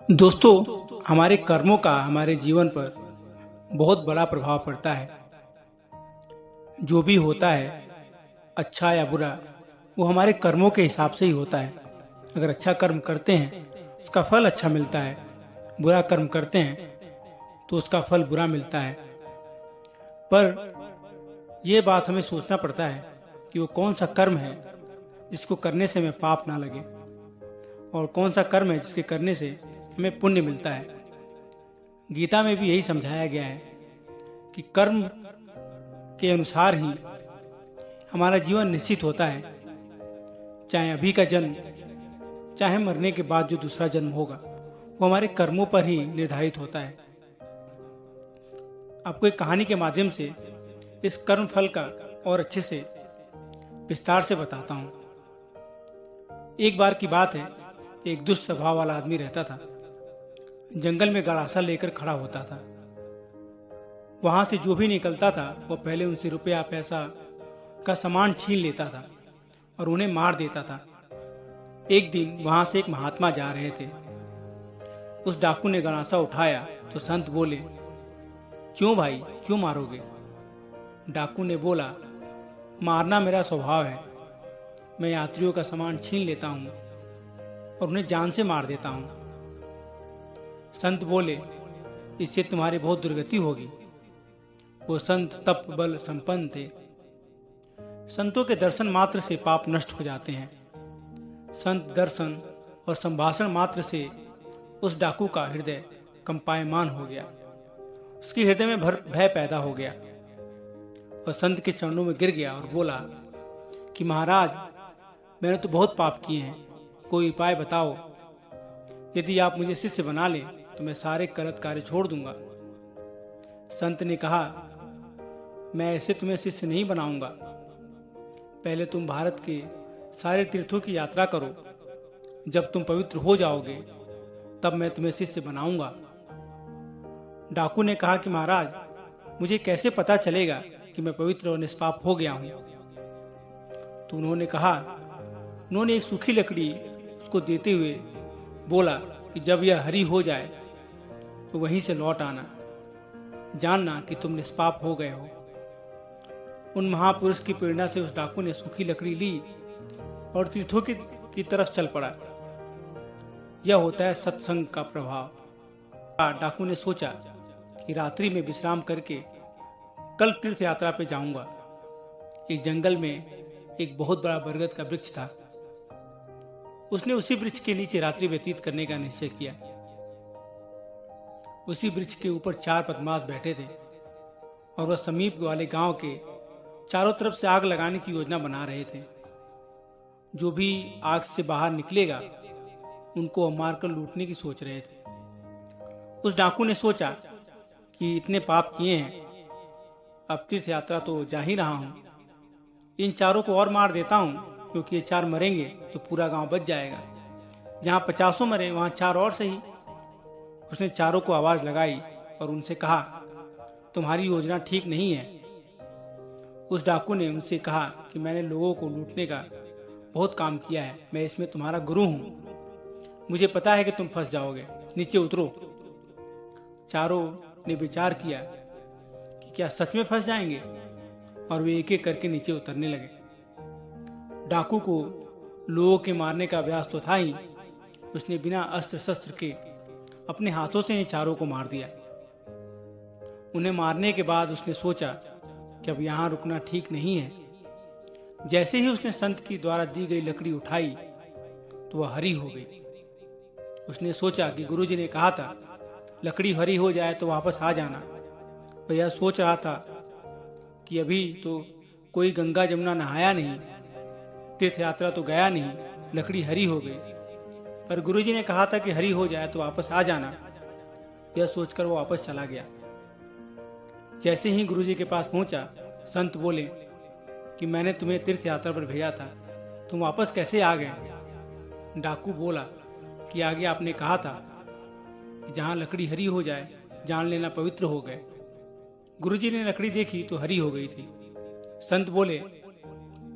दोस्तों, हमारे कर्मों का हमारे जीवन पर बहुत बड़ा प्रभाव पड़ता है। जो भी होता है, अच्छा या बुरा, वो हमारे कर्मों के हिसाब से ही होता है। अगर अच्छा कर्म करते हैं, उसका फल अच्छा मिलता है। बुरा कर्म करते हैं, तो उसका फल बुरा मिलता है। पर यह बात हमें सोचना पड़ता है कि वो कौन सा कर्म है जिसको करने से हमें पाप ना लगे, और कौन सा कर्म है जिसके करने से हमें पुण्य मिलता है। गीता में भी यही समझाया गया है कि कर्म के अनुसार ही हमारा जीवन निश्चित होता है। चाहे अभी का जन्म, चाहे मरने के बाद जो दूसरा जन्म होगा, वो हमारे कर्मों पर ही निर्धारित होता है। आपको एक कहानी के माध्यम से इस कर्म फल का और अच्छे से विस्तार से बताता हूँ। एक बार की बात है, एक दुष्ट स्वभाव वाला आदमी रहता था। जंगल में गड़ासा लेकर खड़ा होता था। वहां से जो भी निकलता था, वो पहले उनसे रुपया पैसा का सामान छीन लेता था और उन्हें मार देता था। एक दिन वहां से एक महात्मा जा रहे थे। उस डाकू ने गड़ासा उठाया तो संत बोले, क्यों भाई, क्यों मारोगे? डाकू ने बोला, मारना मेरा स्वभाव है। मैं यात्रियों का सामान छीन लेता हूँ और उन्हें जान से मार देता हूँ। संत बोले, इससे तुम्हारी बहुत दुर्गति होगी। वो संत तप बल संपन्न थे। संतों के दर्शन मात्र से पाप नष्ट हो जाते हैं। संत दर्शन और संभाषण मात्र से उस डाकू का हृदय कंपायमान हो गया। उसके हृदय में भय पैदा हो गया और संत के चरणों में गिर गया और बोला कि महाराज, मैंने तो बहुत पाप किए हैं, कोई उपाय बताओ। यदि आप मुझे शिष्य बना लें तो मैं सारे गलत कार्य छोड़ दूंगा। संत ने कहा, मैं ऐसे तुम्हें शिष्य नहीं बनाऊंगा। पहले तुम भारत के सारे तीर्थों की यात्रा करो। जब तुम पवित्र हो जाओगे, तब मैं तुम्हें शिष्य बनाऊंगा। डाकू ने कहा कि महाराज, मुझे कैसे पता चलेगा कि मैं पवित्र और निष्पाप हो गया हूं? तो उन्होंने एक सूखी लकड़ी उसको देते हुए बोला कि जब यह हरी हो जाए तो वहीं से लौट आना, जानना कि तुम निष्पाप हो गए हो। उन महापुरुष की प्रेरणा से उस डाकू ने सूखी लकड़ी ली और तीर्थों की तरफ चल पड़ा। यह होता है सत्संग का प्रभाव। डाकू ने सोचा कि रात्रि में विश्राम करके कल तीर्थ यात्रा पे जाऊंगा। एक जंगल में एक बहुत बड़ा बरगद का वृक्ष था। उसने उसी वृक्ष के नीचे रात्रि व्यतीत करने का निश्चय किया। उसी वृक्ष के ऊपर 4 बदमाश बैठे थे और वह समीप वाले गांव के चारों तरफ से आग लगाने की योजना बना रहे थे। जो भी आग से बाहर निकलेगा, उनको मारकर लूटने की सोच रहे थे। उस डाकू ने सोचा कि इतने पाप किए हैं, अब तीर्थ यात्रा तो जा ही रहा हूं, इन चारों को और मार देता हूं, क्योंकि ये 4 मरेंगे तो पूरा गांव बच जाएगा। जहां 50 मरे, वहां 4 और सही। उसने चारों को आवाज लगाई और उनसे कहा, तुम्हारी योजना ठीक नहीं है। उस डाकू ने उनसे कहा कि मैंने लोगों को लूटने का बहुत काम किया है, मैं इसमें तुम्हारा गुरु हूं। मुझे पता है कि तुम फंस जाओगे, नीचे उतरो। चारों ने विचार किया कि क्या सच में फंस जाएंगे, और वे एक एक करके नीचे उतरने लगे। डाकू को लोगों के मारने का अभ्यास तो था ही, उसने बिना अस्त्र शस्त्र के अपने हाथों से ही चारों को मार दिया। उन्हें मारने के बाद उसने सोचा कि अब यहां रुकना ठीक नहीं है। जैसे ही उसने संत की द्वारा दी गई लकड़ी उठाई तो वह हरी हो गई। उसने सोचा कि गुरुजी ने कहा था, लकड़ी हरी हो जाए तो वापस आ जाना। वह यह सोच रहा था कि अभी तो कोई गंगा जमुना नहाया नहीं, तीर्थ यात्रा तो गया नहीं, लकड़ी हरी हो गई। पर गुरुजी ने कहा था कि हरी हो जाए तो वापस आ जाना। यह सोचकर वो वापस चला गया। जैसे ही गुरुजी के पास पहुंचा, संत बोले कि मैंने तुम्हें तीर्थ यात्रा पर भेजा था, तुम वापस कैसे आ गए? डाकू बोला कि आगे आपने कहा था कि जहां लकड़ी हरी हो जाए, जान लेना पवित्र हो गए। गुरुजी ने लकड़ी देखी तो हरी हो गई थी। संत बोले,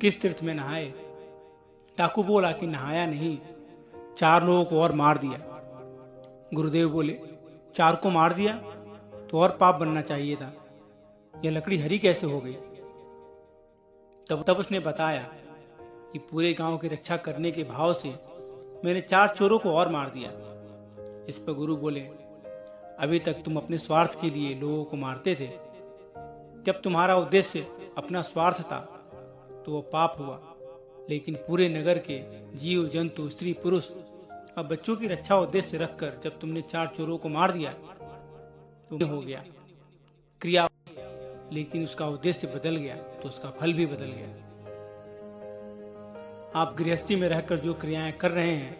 किस तीर्थ में नहाए? डाकू बोला कि नहाया नहीं, 4 लोगों को और मार दिया। गुरुदेव बोले, 4 को मार दिया तो और पाप बनना चाहिए था, यह लकड़ी हरी कैसे हो गई? तब उसने बताया कि पूरे गांव की रक्षा करने के भाव से मैंने 4 चोरों को और मार दिया। इस पर गुरु बोले, अभी तक तुम अपने स्वार्थ के लिए लोगों को मारते थे। जब तुम्हारा उद्देश्य अपना स्वार्थ था तो वो पाप हुआ, लेकिन पूरे नगर के जीव जंतु, स्त्री पुरुष और बच्चों की रक्षा उद्देश्य रखकर जब तुमने 4 चोरों को मार दिया तो हो गया क्रिया, लेकिन उसका उद्देश्य बदल गया तो उसका फल भी बदल गया। आप गृहस्थी में रहकर जो क्रियाएं कर रहे हैं,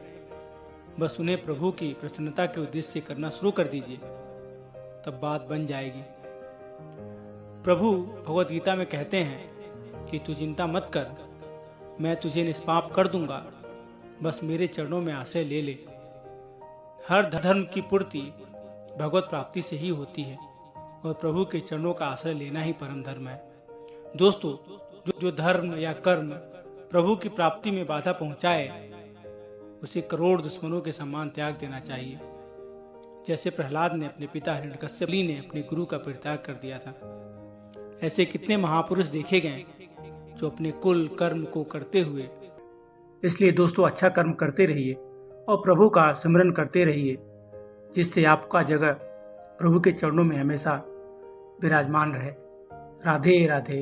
बस उन्हें प्रभु की प्रसन्नता के उद्देश्य से करना शुरू कर दीजिए, तब बात बन जाएगी। प्रभु भगवत गीता में कहते हैं कि तू चिंता मत कर, मैं तुझे निष्पाप कर दूंगा, बस मेरे चरणों में आश्रय ले ले। हर धर्म की पूर्ति भगवत प्राप्ति से ही होती है और प्रभु के चरणों का आश्रय लेना ही परम धर्म है। दोस्तों, जो धर्म या कर्म प्रभु की प्राप्ति में बाधा पहुंचाए, उसे करोड़ दुश्मनों के समान त्याग देना चाहिए। जैसे प्रहलाद ने अपने पिता हिरण्यकश्यप ने अपने गुरु का परित्याग कर दिया था। ऐसे कितने महापुरुष देखे गए जो अपने कुल कर्म को करते हुए। इसलिए दोस्तों, अच्छा कर्म करते रहिए और प्रभु का सिमरन करते रहिए, जिससे आपका जगह प्रभु के चरणों में हमेशा विराजमान रहे। राधे राधे।